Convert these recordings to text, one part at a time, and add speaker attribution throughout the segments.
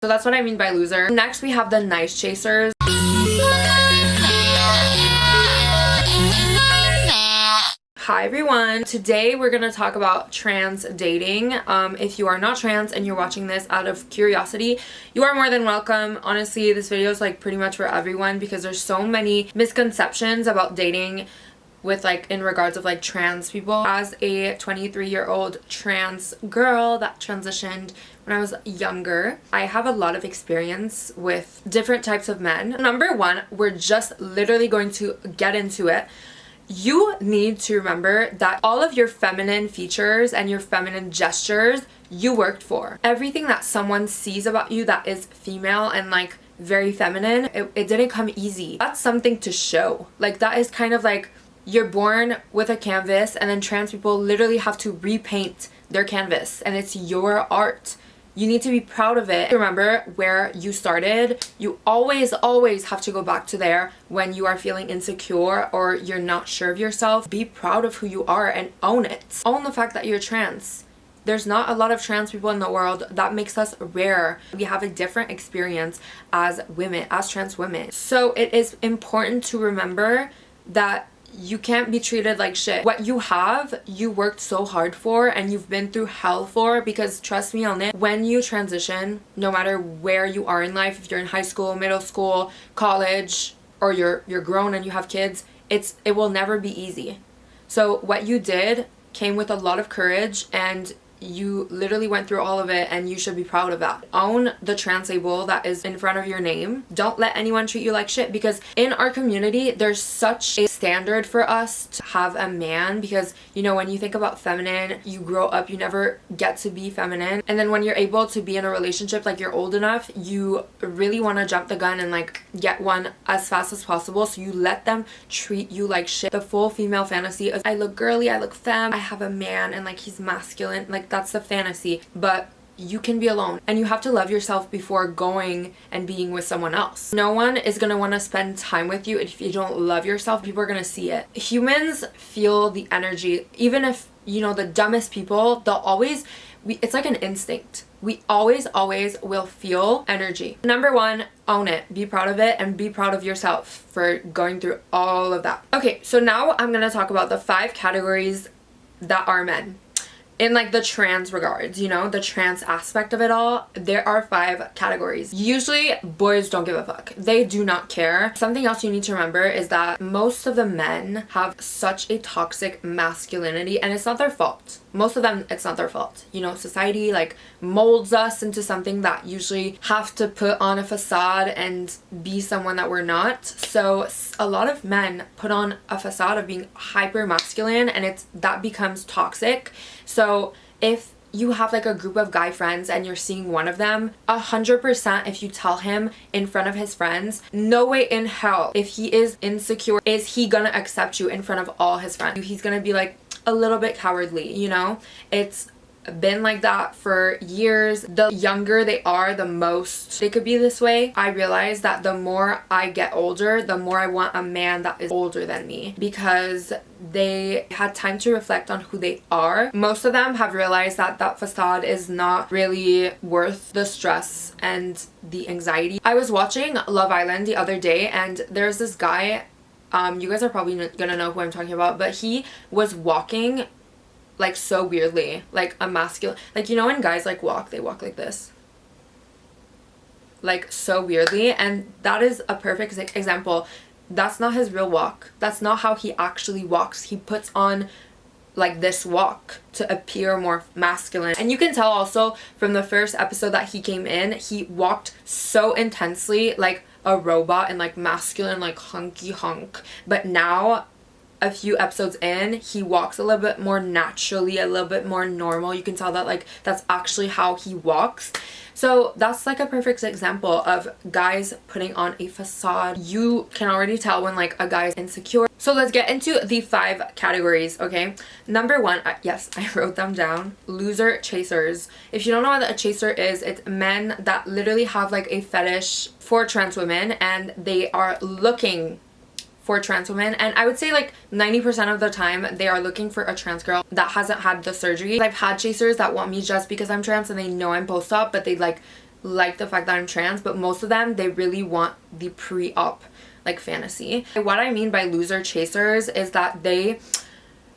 Speaker 1: So that's what I mean by loser. Next we have the nice chasers. Hi everyone, today we're going to talk about trans dating. If you are not trans and you're watching this out of curiosity, you are more than welcome. Honestly, this video is like pretty much for everyone because there's so many misconceptions about dating with like in regards of like trans people. As a 23-year-old trans girl that transitioned when I was younger, I have a lot of experience with different types of men. Number one, we're just literally going to get into it. You need to remember that all of your feminine features and your feminine gestures you worked for. Everything that someone sees about you that is female and like very feminine, it didn't come easy. That's something to show. Like that is kind of like you're born with a canvas and then trans people literally have to repaint their canvas and it's your art. You need to be proud of it. Remember where you started. You always have to go back to there when you are feeling insecure or you're not sure of yourself. Be proud of who you are and own it. Own the fact that you're trans. There's not a lot of trans people in the world. That makes us rare. We have a different experience as women, as trans women. So it is important to remember that you can't be treated like shit. What you have, you worked so hard for and you've been through hell for, because trust me on it, when you transition, no matter where you are in life, if you're in high school, middle school, college, or you're grown and you have kids, it will never be easy. So what you did came with a lot of courage and you literally went through all of it and you should be proud of that. Own the trans label that is in front of your name. Don't let anyone treat you like shit, because in our community there's such a standard for us to have a man, because you know when you think about feminine, you grow up, you never get to be feminine, and then when you're able to be in a relationship, like you're old enough, you really want to jump the gun and like get one as fast as possible, so you let them treat you like shit. The full female fantasy is I look girly, I look femme, I have a man and like he's masculine, like that's the fantasy. But you can be alone and you have to love yourself before going and being with someone else. No one is going to want to spend time with you if you don't love yourself. People are going to see it. Humans feel the energy. Even if, you know, the dumbest people, they'll always, it's like an instinct. We always will feel energy. Number one, own it. Be proud of it and be proud of yourself for going through all of that. Okay, so now I'm going to talk about the 5 categories that are men. In like the trans regards, you know, the trans aspect of it all, there are 5 categories. Usually boys don't give a fuck. They do not care. Something else you need to remember is that most of the men have such a toxic masculinity and it's not their fault. Most of them, it's not their fault. You know, society like molds us into something that usually have to put on a facade and be someone that we're not. So a lot of men put on a facade of being hyper masculine and that becomes toxic. So if you have like a group of guy friends and you're seeing one of them, 100% if you tell him in front of his friends, no way in hell, if he is insecure, is he gonna accept you in front of all his friends. He's gonna be like a little bit cowardly, you know? It's been like that for years. The younger they are, the most they could be this way. I realize that the more I get older, the more I want a man that is older than me, because they had time to reflect on who they are. Most of them have realized that that facade is not really worth the stress and the anxiety. I was watching Love Island the other day and there's this guy, you guys are probably gonna know who I'm talking about, but he was walking like so weirdly, like a masculine, like you know when guys like walk, they walk like this, like so weirdly, and that is a perfect example. That's not his real walk. That's not how he actually walks. He puts on like this walk to appear more masculine, and you can tell also from the first episode that he came in, he walked so intensely like a robot and like masculine, like hunky hunk, but now a few episodes in, he walks a little bit more naturally, a little bit more normal. You can tell that like that's actually how he walks. So that's like a perfect example of guys putting on a facade. You can already tell when like a guy is insecure. So let's get into the 5 categories, okay? Number 1, yes, I wrote them down. Loser chasers. If you don't know what a chaser is, it's men that literally have like a fetish for trans women and they are looking for trans women, and I would say like 90% of the time they are looking for a trans girl that hasn't had the surgery. I've had chasers that want me just because I'm trans and they know I'm post-op, but they like like the fact that I'm trans, but most of them, they really want the pre-op like fantasy. What I mean by loser chasers is that they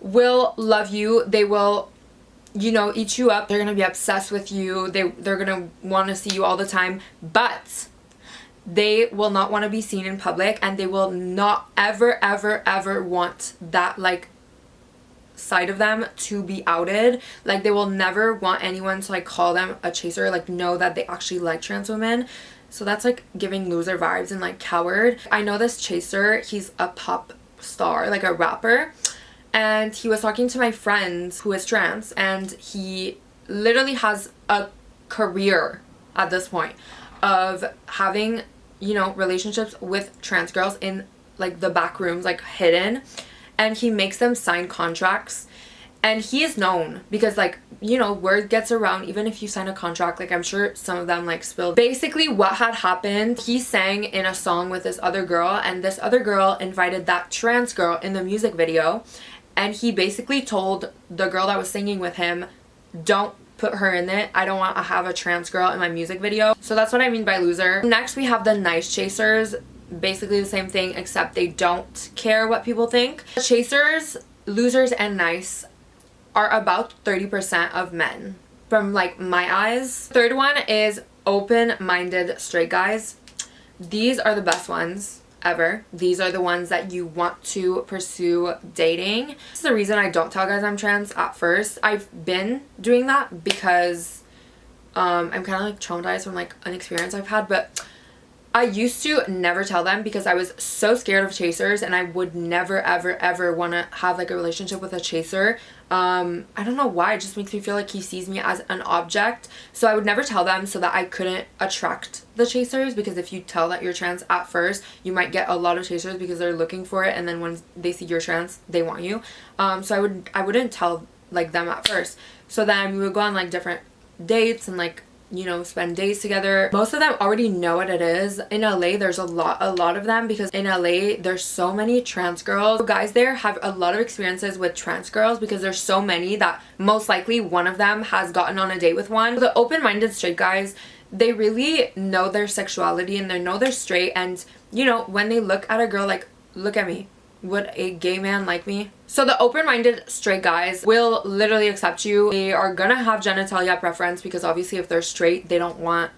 Speaker 1: will love you, they will, you know, eat you up, they're gonna be obsessed with you, they're gonna want to see you all the time, but they will not want to be seen in public, and they will not ever want that like side of them to be outed. Like they will never want anyone to like call them a chaser, like know that they actually like trans women. So that's like giving loser vibes and like coward. I know this chaser, he's a pop star, like a rapper, and he was talking to my friend who is trans, and he literally has a career at this point of having, you know, relationships with trans girls in like the back rooms, like hidden, and he makes them sign contracts. And he is known because, like, you know, word gets around even if you sign a contract. Like, I'm sure some of them like spilled. Basically what had happened, he sang in a song with this other girl, and this other girl invited that trans girl in the music video, and he basically told the girl that was singing with him, don't put her in it, I don't want to have a trans girl in my music video. So that's what I mean by loser. Next we have the nice chasers. Basically the same thing, except they don't care what people think. Chasers, losers, and nice are about 30% of men from like my eyes. Third one is open-minded straight guys. These are the best ones ever. These are the ones that you want to pursue dating. This is the reason I don't tell guys I'm trans at first. I've been doing that because I'm kind of like traumatized from like an experience I've had, but I used to never tell them because I was so scared of chasers, and I would never ever want to have like a relationship with a chaser. I don't know why, it just makes me feel like he sees me as an object. So I would never tell them so that I couldn't attract the chasers, because if you tell that you're trans at first, you might get a lot of chasers because they're looking for it, and then when they see you're trans, they want you. So I wouldn't tell like them at first. So then we would go on like different dates and like, you know, spend days together. Most of them already know what it is. In LA there's a lot of them, because in LA there's so many trans girls. Guys there have a lot of experiences with trans girls because there's so many that most likely one of them has gotten on a date with one. The open-minded straight guys, they really know their sexuality and they know they're straight, and you know, when they look at a girl like, look at me, would a gay man like me? So the open-minded straight guys will literally accept you. They are gonna have genitalia preference because obviously if they're straight, they don't want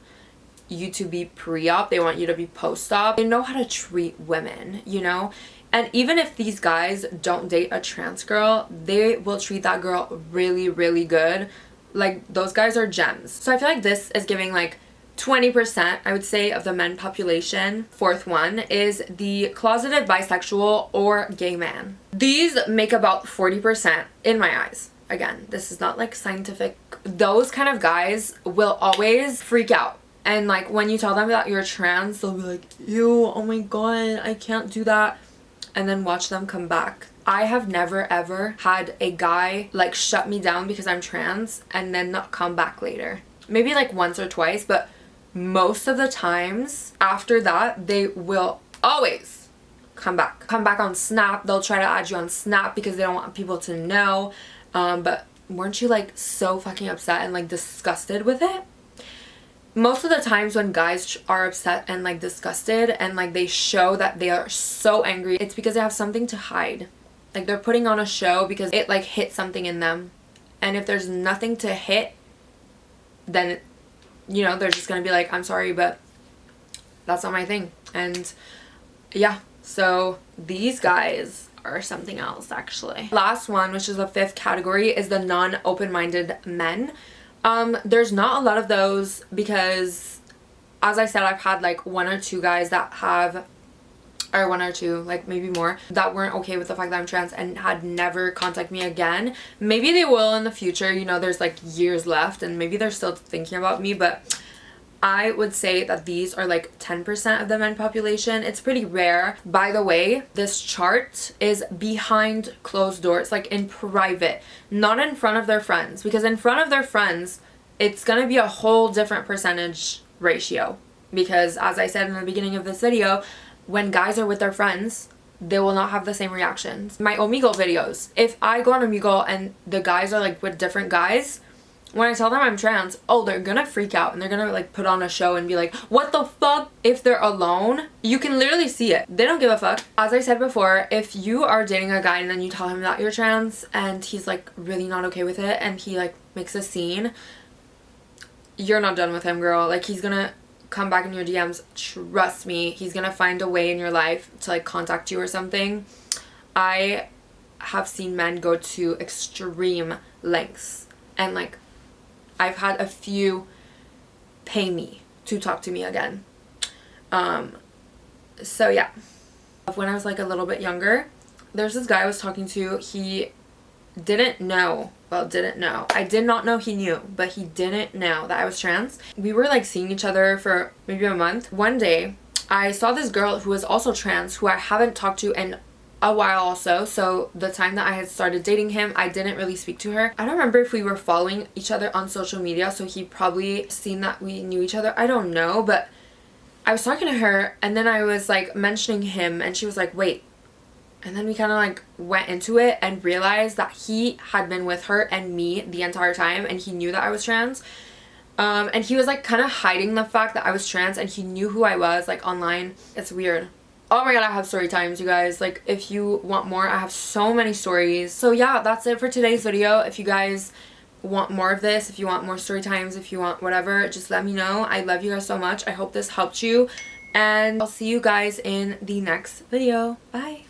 Speaker 1: you to be pre-op, they want you to be post-op. They know how to treat women, you know? And even if these guys don't date a trans girl, they will treat that girl really good. Like, those guys are gems. So I feel like this is giving like 20%, I would say, of the men population. Fourth one is the closeted bisexual or gay man. These make about 40% in my eyes. Again, this is not like scientific. Those kind of guys will always freak out. And like when you tell them that you're trans, they'll be like, ew, oh my god, I can't do that. And then watch them come back. I have never ever had a guy like shut me down because I'm trans and then not come back later. Maybe like once or twice, but most of the times after that, they will always come back on Snap. They'll try to add you on Snap because they don't want people to know. But weren't you like so fucking upset and like disgusted with it? Most of the times when guys are upset and like disgusted and like they show that they are so angry, it's because they have something to hide. Like they're putting on a show because it like hit something in them. And if there's nothing to hit, then you know, they're just gonna be like, I'm sorry, but that's not my thing. And yeah, so these guys are something else actually. Last one, which is the fifth category, is the non-open-minded men. There's not a lot of those because, as I said, I've had like one or two guys that have, or one or two, like maybe more, that weren't okay with the fact that I'm trans and had never contacted me again. Maybe they will in the future, you know, there's like years left and maybe they're still thinking about me, but I would say that these are like 10% of the men population. It's pretty rare. By the way, this chart is behind closed doors, like in private, not in front of their friends, because in front of their friends, it's gonna be a whole different percentage ratio. Because as I said in the beginning of this video, when guys are with their friends, they will not have the same reactions. My Omegle videos, if I go on Omegle and the guys are like with different guys, when I tell them I'm trans, oh, they're gonna freak out and they're gonna like put on a show and be like, what the fuck? If they're alone, you can literally see it. They don't give a fuck. As I said before, if you are dating a guy and then you tell him that you're trans and he's like really not okay with it and he like makes a scene, you're not done with him, girl. Like, he's gonna come back in your DMs. Trust me, he's gonna find a way in your life to like contact you or something. I have seen men go to extreme lengths, and like I've had a few pay me to talk to me again. So yeah, when I was like a little bit younger, there's this guy I was talking to. He didn't know, I did not know he knew, but he didn't know that I was trans. We were like seeing each other for maybe a month. One day I saw this girl who was also trans, who I haven't talked to in a while also. So the time that I had started dating him, I didn't really speak to her. I don't remember if we were following each other on social media, so he probably seen that we knew each other. I don't know, but I was talking to her and then I was like mentioning him and she was like, wait. And then we kind of like went into it and realized that he had been with her and me the entire time, and he knew that I was trans. And he was like kind of hiding the fact that I was trans, and he knew who I was like online. It's weird. Oh my god, I have story times, you guys. Like, if you want more, I have so many stories. So yeah, that's it for today's video. If you guys want more of this, if you want more story times, if you want whatever, just let me know. I love you guys so much. I hope this helped you, and I'll see you guys in the next video. Bye.